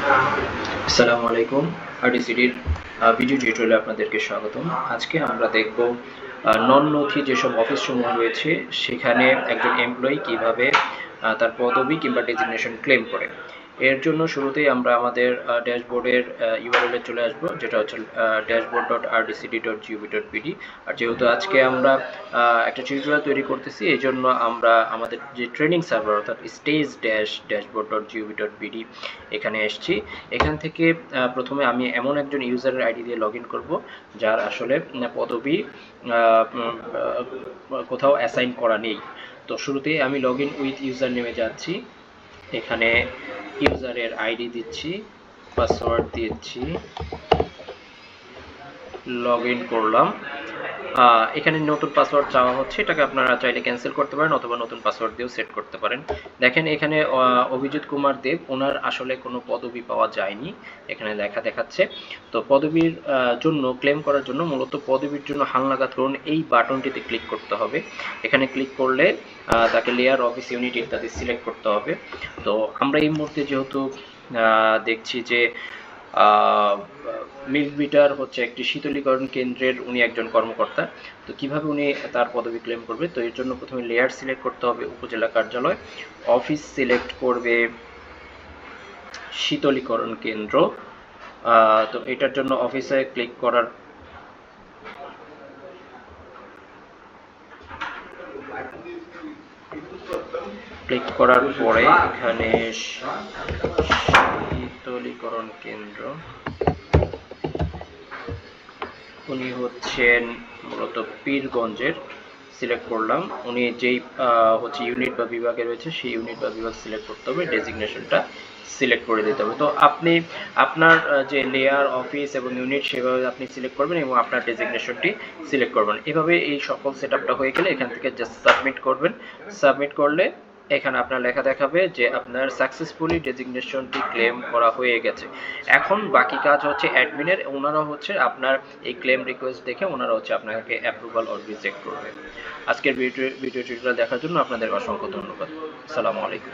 আসসালামু আলাইকুম। আরডিসিডির ভিডিও টিউটোরিয়ালে আপনাদেরকে স্বাগতম। আজকে আমরা দেখব নন নথি যেসব অফিসসমূহ রয়েছে সেখানে একজন এমপ্লয়ি কিভাবে তার পদবি কিংবা ডেজিগনেশন ক্লেম করে। এর জন্য শুরুতেই আমরা আমাদের ড্যাশবোর্ডের ইউআরএল এ চলে আসব, যেটা হচ্ছে dashboard.rdcd.gov.pd। আর যেহেতু আজকে আমরা একটা টিউটোরিয়াল তৈরি করতেছি, এই জন্য আমরা আমাদের যে ট্রেনিং সার্ভার অর্থাৎ stage-dashboard.gov.pd এখানে এসেছি। এখান থেকে প্রথমে আমি এমন একজন ইউজারের আইডি দিয়ে লগ ইন করবো যার আসলে পদবি কোথাও অ্যাসাইন করা নেই। তো শুরুতেই আমি লগ ইন উইথ ইউজার নেমে যাচ্ছি, এখানে ইউজারের আইডি দিচ্ছি, পাসওয়ার্ড দিচ্ছি, লগ ইন করলাম। এখানে নতুন পাসওয়ার্ড চাওয়া হচ্ছে, এটাকে আপনারা চাইলে ক্যান্সেল করতে পারেন অথবা নতুন পাসওয়ার্ড দিয়েও সেট করতে পারেন। দেখেন এখানে অভিজিৎ কুমার দেব, ওনার আসলে কোনো পদবি পাওয়া যায়নি, এখানে দেখাচ্ছে। তো পদবির জন্য ক্লেম করার জন্য মূলত পদবির জন্য হালনাগাদ করুন এই বাটনটিতে ক্লিক করতে হবে। এখানে ক্লিক করলে তাকে লেয়ার, অফিস, ইউনিট ইত্যাদি সিলেক্ট করতে হবে। তো আমরা এই মুহূর্তে যেহেতু দেখছি যে মিল্ক বিটার হচ্ছে একটি শীতলীকরণ কেন্দ্রের উনি একজন কর্মকর্তা, তো কিভাবে উনি তার পদবি ক্লেম করবে, তো এর জন্য প্রথমে লেয়ার সিলেক্ট করতে হবে উপজেলা কার্যালয়, অফিস সিলেক্ট করবে শীতলীকরণ কেন্দ্র। তো এটার জন্য অফিসে ক্লিক করার পরে এখানে শীতলীকরণ কেন্দ্র, উনি হচ্ছেন মূলত পীরগঞ্জের, সিলেক্ট করলাম। উনি যেই হচ্ছে ইউনিট বা বিভাগে রয়েছে সেই ইউনিট বা বিভাগ সিলেক্ট করতে হবে, ডেজিগনেশনটা সিলেক্ট করে দিতে হবে। তো আপনি আপনার যে লেয়ার, অফিস এবং ইউনিট সেভাবে আপনি সিলেক্ট করবেন এবং আপনার ডেজিগনেশনটি সিলেক্ট করবেন। এভাবে এই সকল সেটআপটা হয়ে গেলে এখান থেকে জাস্ট সাবমিট করবেন। সাবমিট করলে এখানে আপনার লেখা দেখাবে যে আপনার সাকসেসফুলি ডেজিগনেশনটি ক্লেম করা হয়ে গেছে। এখন বাকি কাজ হচ্ছে অ্যাডমিনের, ওনারা হচ্ছে আপনার এই ক্লেম রিকোয়েস্ট দেখে ওনারা হচ্ছে আপনাকে অ্যাপ্রুভাল অর রিজেক্ট করবে। আজকের ভিডিও টিউটোরিয়াল দেখার জন্য আপনাদের অসংখ্য ধন্যবাদ। আসসালামু আলাইকুম।